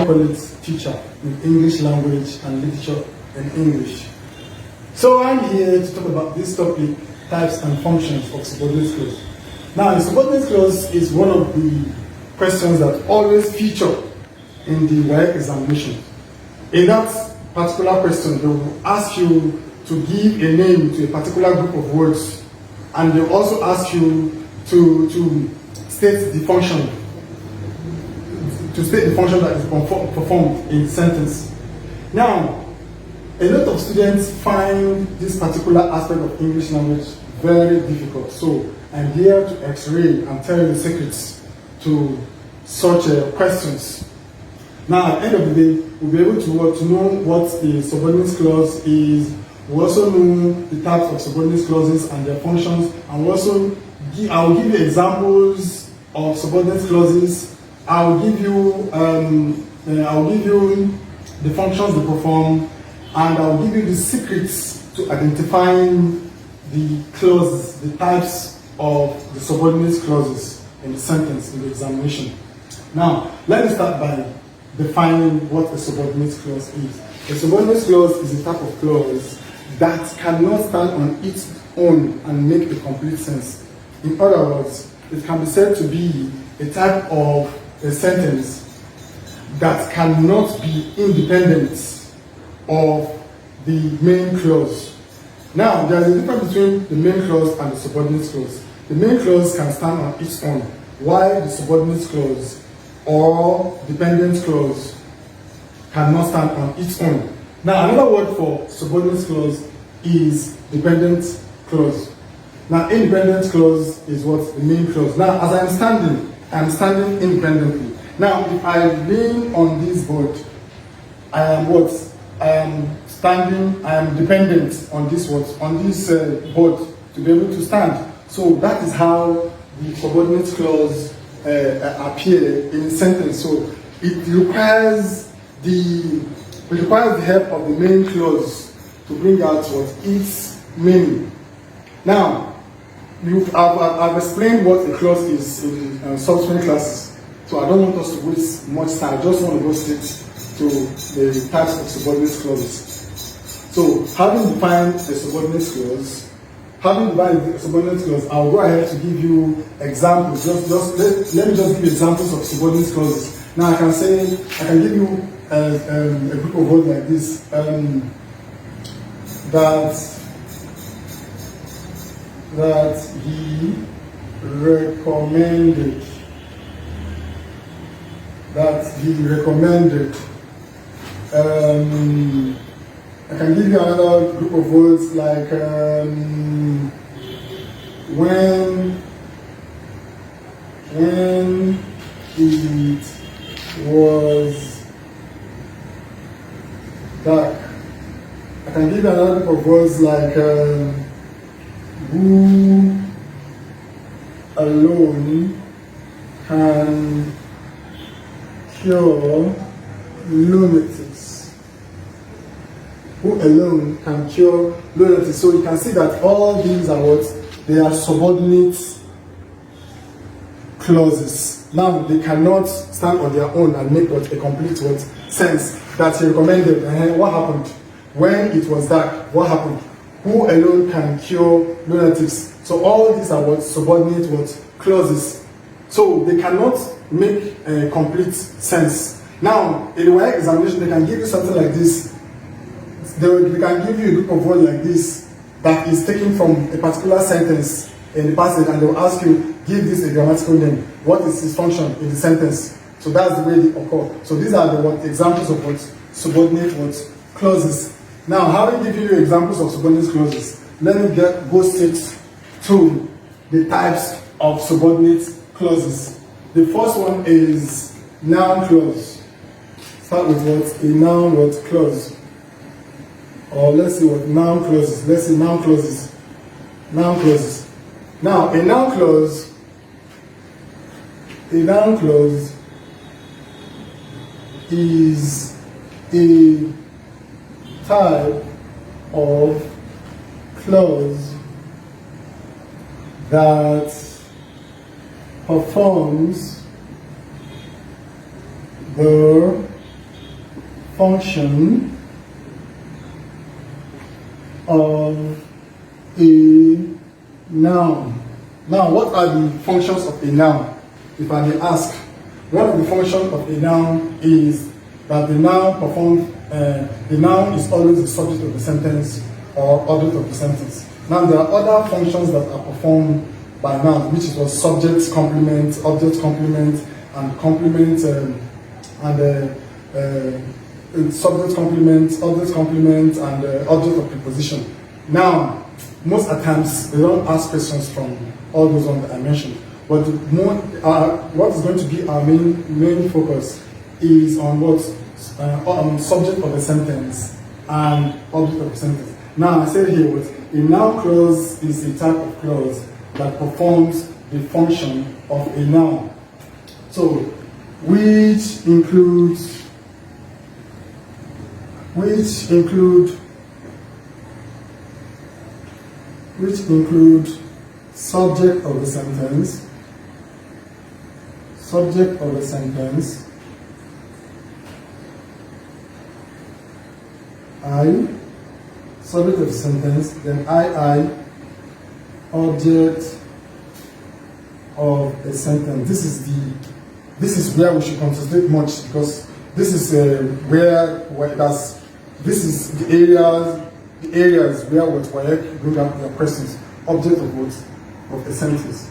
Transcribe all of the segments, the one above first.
call it teacher in English language and literature in English. So I'm here to talk about this topic, types and functions of subordinate clause. Now, a subordinate clause is one of the questions that always feature in the WAEC examination. In that particular question, they will ask you to give a name to a particular group of words, and they will also ask you to state the function, that is performed in the sentence. Now, a lot of students find this particular aspect of English language very difficult. So I'm here to x-ray and tell you the secrets to such questions. Now, at the end of the day, we'll be able to know what the subordinate clause is. We also know the types of subordinate clauses and their functions, and I will give you examples of subordinate clauses. I will give you the functions they perform, and I will give you the secrets to identifying the clauses, the types of the subordinate clauses in the sentence, in the examination. Now, let me start by defining what a subordinate clause is. A subordinate clause is a type of clause that cannot stand on its own and make a complete sense. In other words, it can be said to be a type of a sentence that cannot be independent of the main clause. Now, there is a difference between the main clause and the subordinate clause. The main clause can stand on its own, while the subordinate clause or dependent clause cannot stand on its own. Now, another word for subordinate clause is dependent clause. Now, independent clause is what? The main clause. Now, as I'm standing independently. Now, if I lean on this board, I am what? I am standing, I am dependent on this what? On this board to be able to stand. So that is how the subordinate clause appear in a sentence. So it requires the help of the main clause to bring out what its meaning. Now, I've explained what a clause is in subsequent classes, so I don't want us to waste much time. I just want to go straight to the types of subordinate clauses. So, having defined a subordinate clause, I'll go ahead to give you examples. Let me just give examples of subordinate clauses. Now, I can give you a group of words like this. That he recommended. I can give you another group of words like when it was dark. I can give you another group of words like who alone can cure lunatics. Who alone can cure lunatics. So you can see that all these are what? They are subordinate clauses. Now they cannot stand on their own and make what? A complete what? Sense. That he recommended. What happened? When it was dark, what happened? Who alone can cure lunatics. So all these are what? Subordinate what? Clauses. So they cannot make a complete sense. Now, in the WAEC examination, they can give you something like this. They can give you a group of words like this that is taken from a particular sentence in the passage, and they will ask you, give this a grammatical name. What is its function in the sentence? So that's the way they occur. So these are the what? Examples of what? Subordinate what? Clauses. Now, having given you examples of subordinate clauses, let me go straight to the types of subordinate clauses. The first one is noun clause. Start with what? A noun what? Clause. Or let's see what? Noun clauses. Let's see noun clauses. Noun clauses. Now, a noun clause is a type of clause that performs the function of a noun. Now, what are the functions of a noun? If I may ask, one of the functions of a noun is that the noun is always the subject of the sentence or object of the sentence. Now, there are other functions that are performed by nouns, which is what subject complement, object complement, and complement subject complement, object complement, and object of preposition. Now, most at times they don't ask questions from all those ones that I mentioned, but what is going to be our main focus is on what subject of a sentence and object of a sentence. Now, I said here what a noun clause is a type of clause that performs the function of a noun. So, which include subject of the sentence, I, subject of the sentence, then I, object of a sentence. This is where we should concentrate much, because this is this is the areas where what bring up your questions. Object of what? Of a sentence.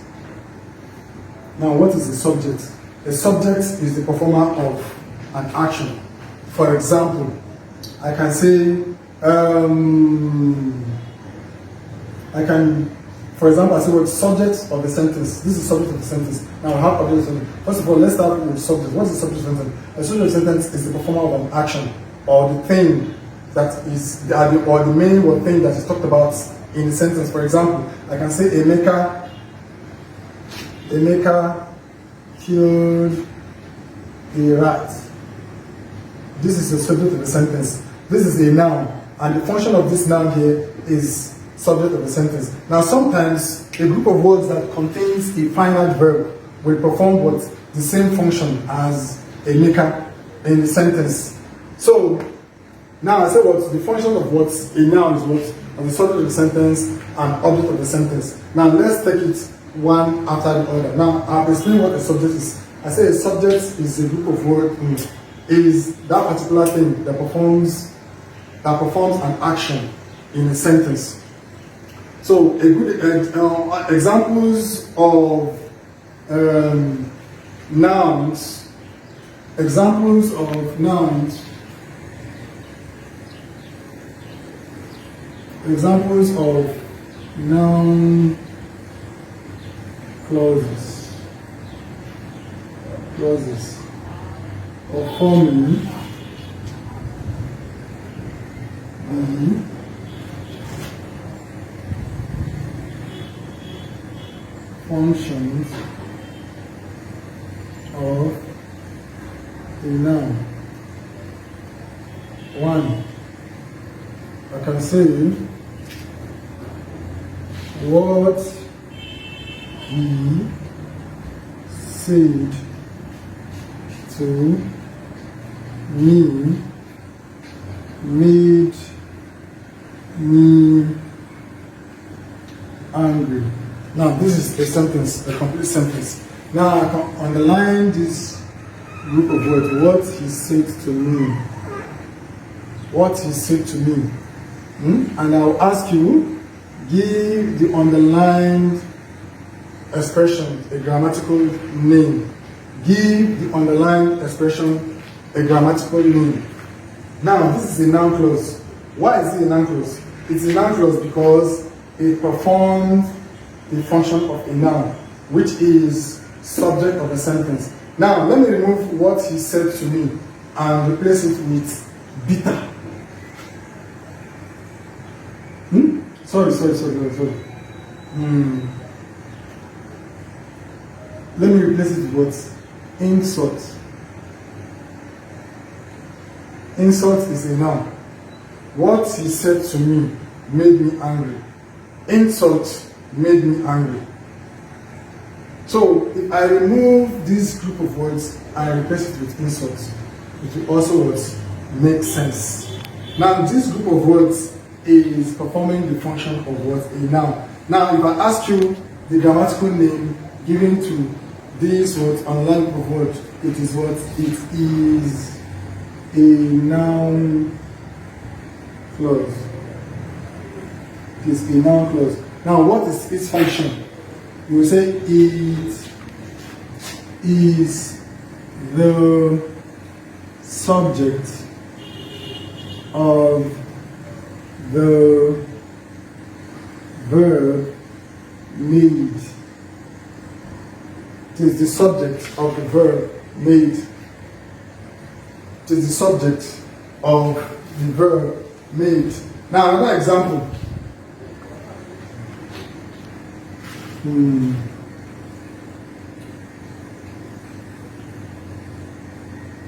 Now, what is a subject? A subject is the performer of an action. For example, I can say, I say what subject of the sentence. This is subject of the sentence. Now, I have object of the sentence. First of all, let's start with subject. What is the subject of the sentence? A subject of the sentence is the performer of an action, or the thing that is, or the main or thing that is talked about in the sentence. For example, I can say Emeka killed a rat. This is the subject of the sentence. This is a noun, and the function of this noun here is subject of the sentence. Now, sometimes a group of words that contains a finite verb will perform what the same function as Emeka in the sentence. So now I say what the function of what a noun is what of the subject of the sentence and object of the sentence. Now let's take it one after the other. Now I'll explain what a subject is. I say a subject is a group of words, is that particular thing that performs an action in a sentence. So a good examples of nouns. Examples of nouns. Examples of noun clauses of forming the functions of a noun. One, I can say what he said to me made me angry. Now this is a sentence, a complete sentence. Now I can underline this group of words. What he said to me. What he said to me. And I'll ask you, give the underlined expression a grammatical name. Give the underlined expression a grammatical name. Now, this is a noun clause. Why is it a noun clause? It's a noun clause because it performs the function of a noun, which is subject of a sentence. Now, let me remove what he said to me and replace it with bitter. Sorry. Let me replace it with what? Insult. Insult is a noun. What he said to me made me angry. Insult made me angry. So if I remove this group of words and I replace it with insult, it will also what? make sense. Now, this group of words is performing the function of what? A noun. Now, if I ask you the grammatical name given to this word on line of word, it is what? It is a noun clause. It is a noun clause. Now, what is its function? You will say it is the subject of the verb made. It is the subject of the verb made. It is the subject of the verb made. Now, another example.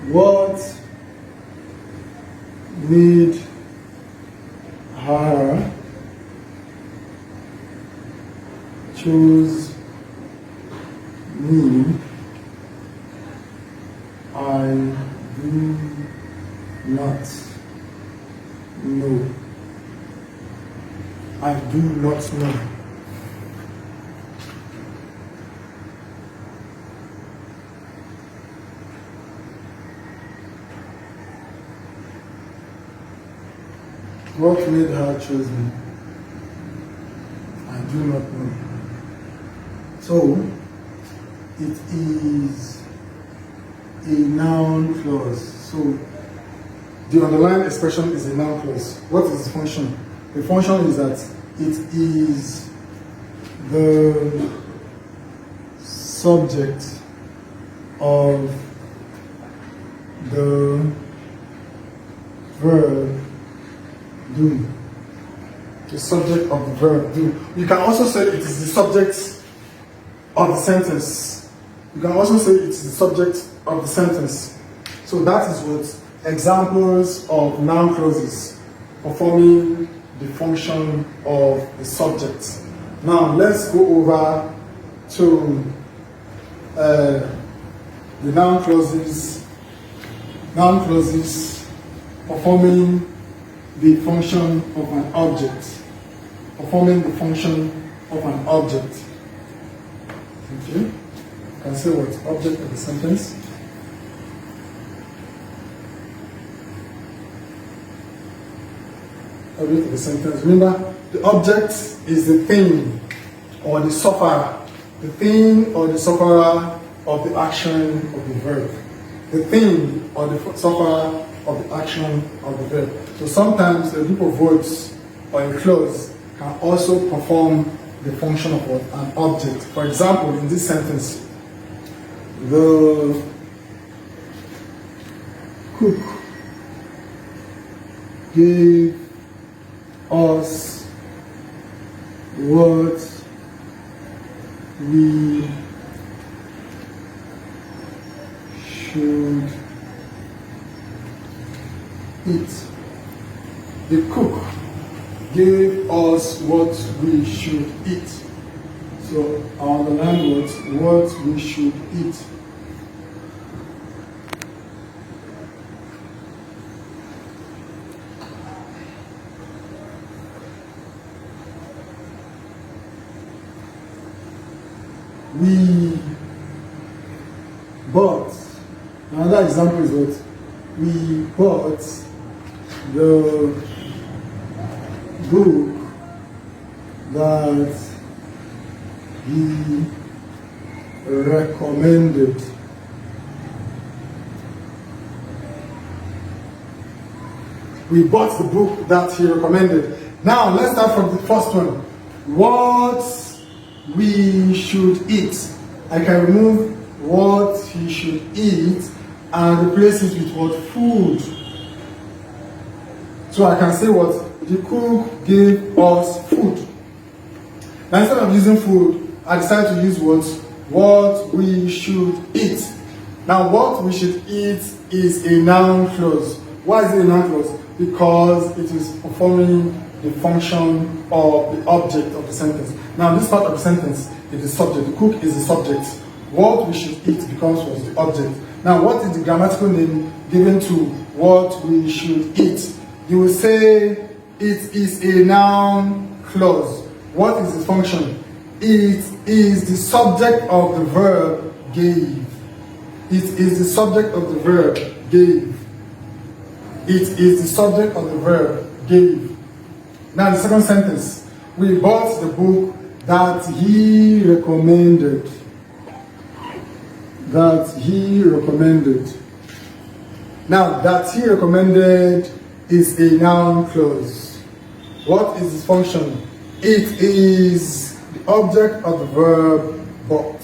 What made her choose me? I do not know. I do not know. What made her choose me? I do not know. So, it is a noun clause. So, the underlying expression is a noun clause. What is the function? The function is that it is the subject of the verb do. The subject of the verb do. You can also say it is the subject of the sentence. You can also say it is the subject of the sentence. So that is what examples of noun clauses performing the function of the subject. Now let's go over to the noun clauses. Noun clauses performing the function of an object. Performing the function of an object. Okay? You can say what? Object of the sentence. Object of the sentence. Remember, the object is the thing or the sufferer. The thing or the sufferer of the action of the verb. The thing or the sufferer of the action of the verb. So sometimes a group of words or a clause can also perform the function of an object. For example, in this sentence, the cook gave us what we should eat. The cook gave us what we should eat. So our underline words, what we should eat. We bought. Another example is what? We bought the book that he recommended. We bought the book that he recommended. Now let's start from the first one. What we should eat. I can remove what he should eat and replace it with what? Food. So I can say what? The cook gave us food. Now instead of using food, I decided to use what? What we should eat. Now what we should eat is a noun clause. Why is it a noun clause? Because it is performing the function of the object of the sentence. Now this part of the sentence is the subject. The cook is the subject. What we should eat becomes was the object. Now what is the grammatical name given to what we should eat. You will say it is a noun clause. What is its function? It is the subject of the verb gave. It is the subject of the verb gave. It is the subject of the verb gave. Now the second sentence. We bought the book that he recommended. That he recommended. Now, that he recommended is a noun clause. What is its function? It is the object of the verb but.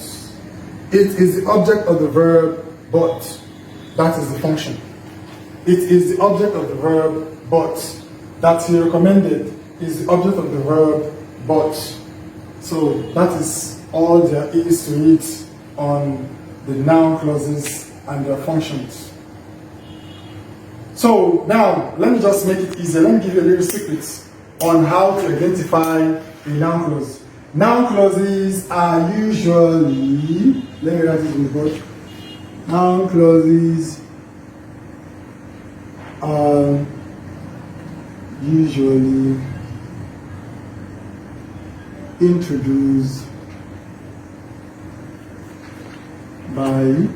It is the object of the verb but. That is the function. It is the object of the verb but. That he recommended is the object of the verb but. So that is all there is to it on the noun clauses and their functions. So now, let me just make it easier. Let me give you a little secret on how to identify a noun clause. Noun clauses are usually, let me write it in the book. Noun clauses are usually introduced by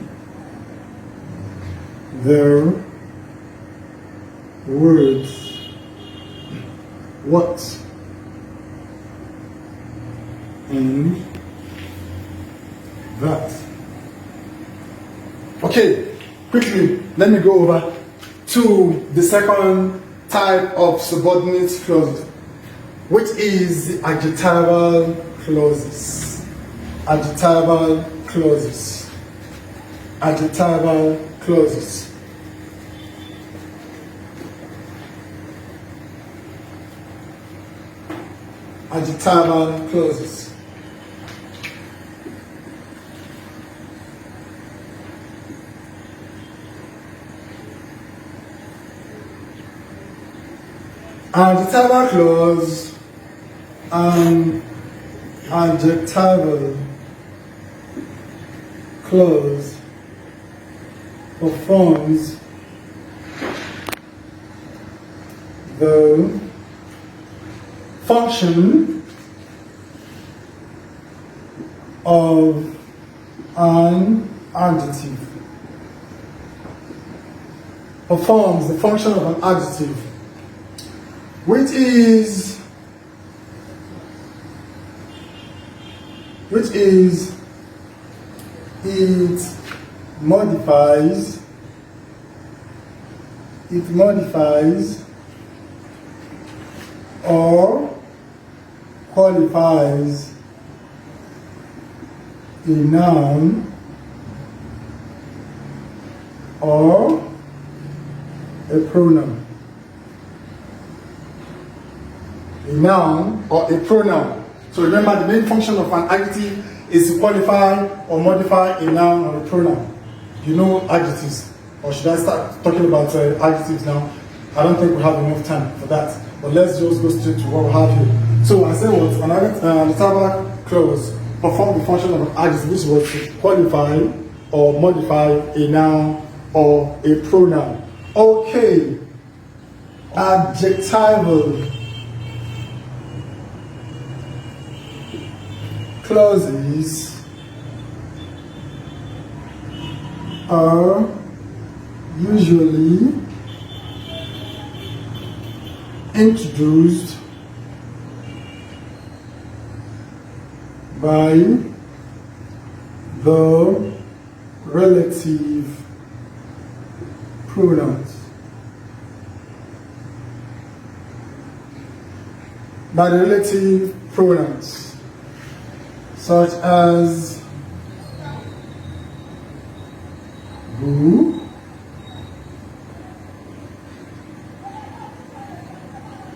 their words what and that. Okay, quickly, let me go over to the second type of subordinate clauses, which is the adjectival clauses. Adjectival clauses. Adjectival clauses. Adjectival clauses. Adjectival clause and adjectival clause performs the function of an adjective. Performs the function of an adjective, which is it modifies or qualifies a noun or a pronoun. A noun or a pronoun. So remember, the main function of an adjective is to qualify or modify a noun or a pronoun. You know adjectives, or should I start talking about adjectives now? I don't think we have enough time for that, but let's just go straight to what we have here. So I say what an adjectival clause perform the function of an adjective, which was to qualify or modify a noun or a pronoun. Okay, adjectival clauses are usually introduced by the relative pronouns. By the relative pronouns, such as who,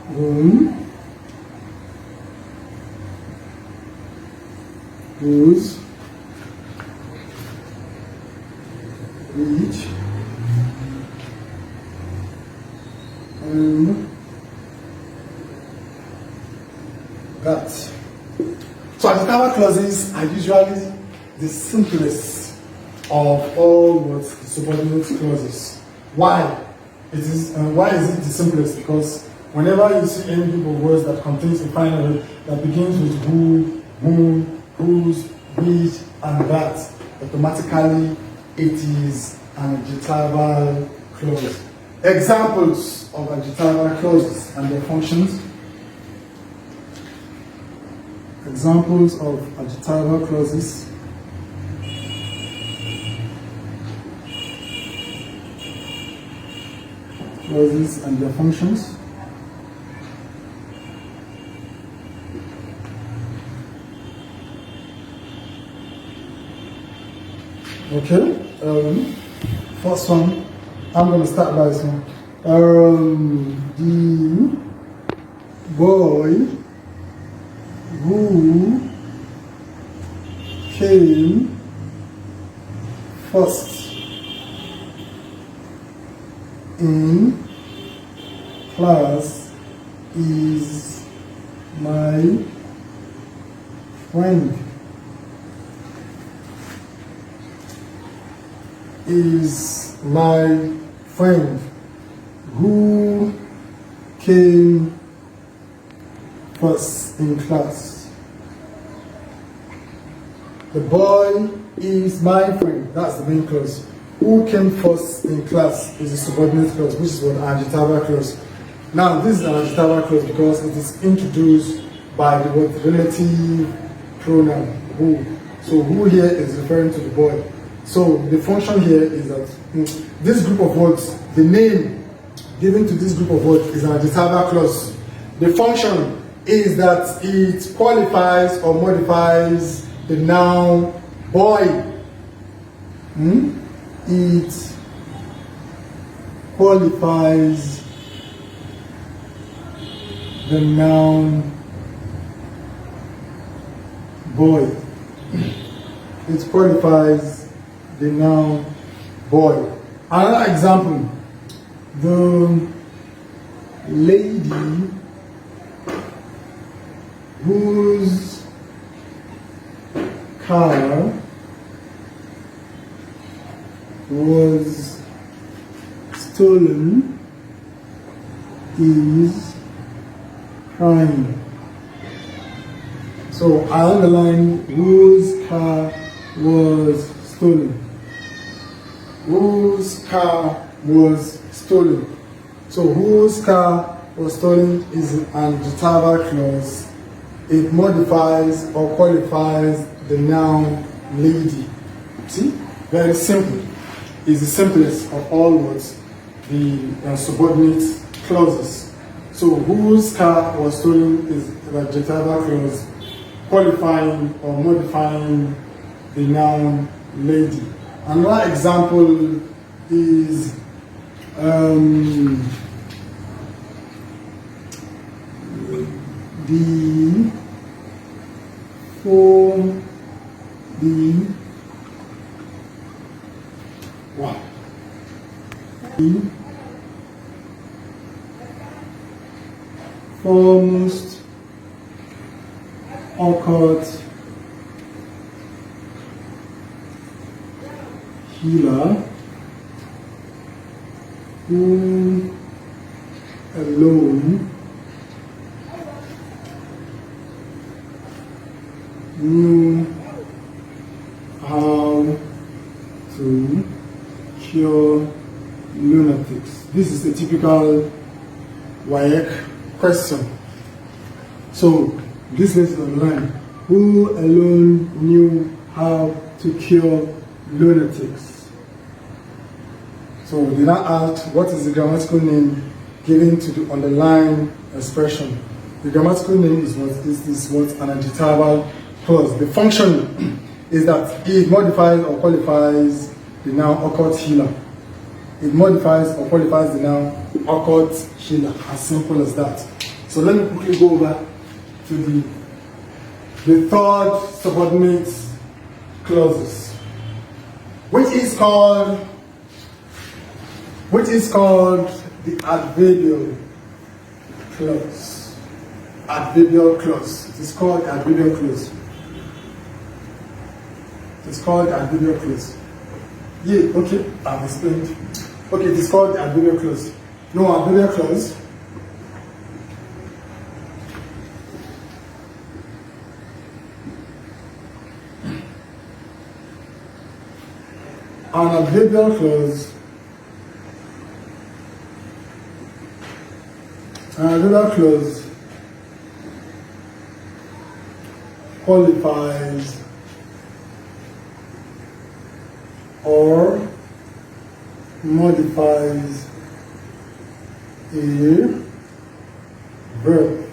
whom, whose, which, and that. So adjectival clauses are usually the simplest of all what the subordinate clauses. Why? It is, why is it the simplest? Because whenever you see any group of words that contains a final word that begins with who, whom, whose, which, and that, automatically it is an adjectival clause. Examples of adjectival clauses and their functions. Examples of adjectival clauses. Clauses and their functions. Okay, first one, I'm going to start by this one. The boy who came first in class is my friend. Is my friend. Who came first in class? The boy is my friend. That's the main clause. Who came first in class is a subordinate clause, which is an adjectival clause. Now, this is an adjectival clause because it is introduced by the word relative pronoun who. So who here is referring to the boy. So the function here is that this group of words, the name given to this group of words is an adjectival clause. The function is that it qualifies or modifies the noun boy. It qualifies the noun boy. It qualifies the noun boy. Another example, the lady whose car was stolen is crying. So I underline whose car was stolen. Whose car was stolen. So whose car was stolen is an adjectival clause. It modifies or qualifies the noun lady. See? Very simple. It's the simplest of all words, the subordinate clauses. So whose car was stolen is an adjectival clause qualifying or modifying the noun lady. Another example is the foremost occult healer who alone knew how to cure lunatics. This is a typical WAEC question. So this is on the line. Who alone knew how to cure lunatics? So they now ask, what is the grammatical name given to the underlying expression? The grammatical name is what an adjectival clause. The function is that it modifies or qualifies the noun occult healer. It modifies or qualifies the noun occult healer. As simple as that. So let me quickly go over to the third subordinate clauses, which is called the adverbial clause. Adverbial clause. It is called adverbial clause. It is called adverbial clause. Yeah, okay, I've explained. Okay, it is called adverbial clause. no adverbial clause. An adverbial clause. An adverbial clause qualifies or modifies a verb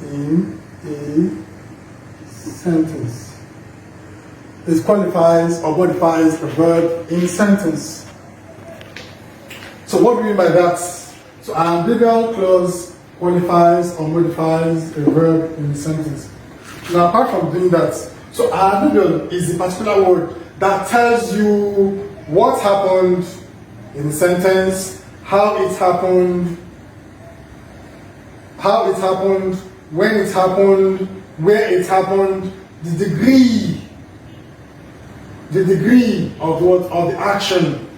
in a sentence. It qualifies or modifies a verb in a sentence. So what do we mean by that? So an adverbial clause qualifies or modifies a verb in a sentence. Now apart from doing that, so an adverbial is a particular word that tells you what happened in the sentence, how it happened, when it happened, where it happened, the degree of the action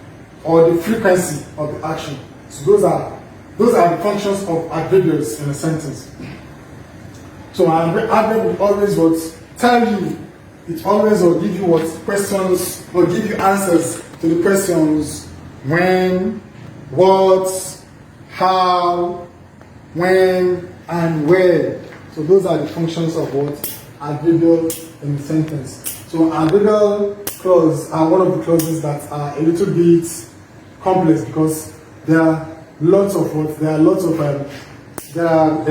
or the frequency of the action. So those are the functions of adverbials in a sentence. So an adverb will always tell you, it always will give you questions, or give you answers to the questions when, what, how, when, and where. So those are the functions of adverbial in a sentence. So adverbial clause are one of the clauses that are a little bit complex because there are a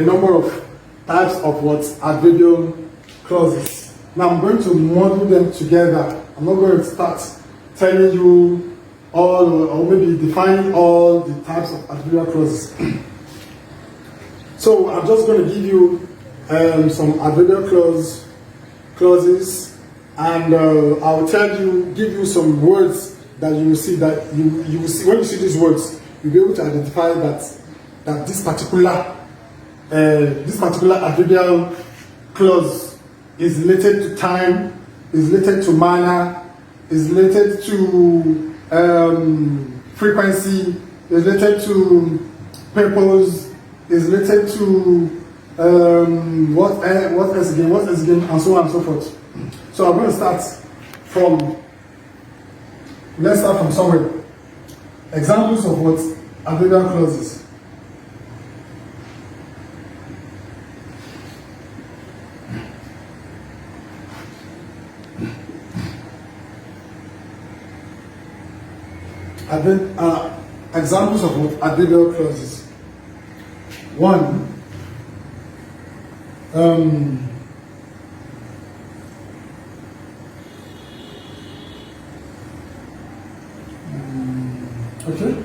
number of types of adverbial clauses. Now I'm going to model them together. I'm not going to start telling you all or maybe defining all the types of adverbial clauses. So I'm just going to give you some adverbial clauses, and I'll give you some words that you will see when you see these words, you'll be able to identify that this particular adverbial clause is related to time, is related to manner, is related to frequency, is related to purpose, is related to what else again, and so on and so forth. So I'm going to let's start from somewhere. Examples of adverbial clauses. Examples of adverbial clauses. One, okay.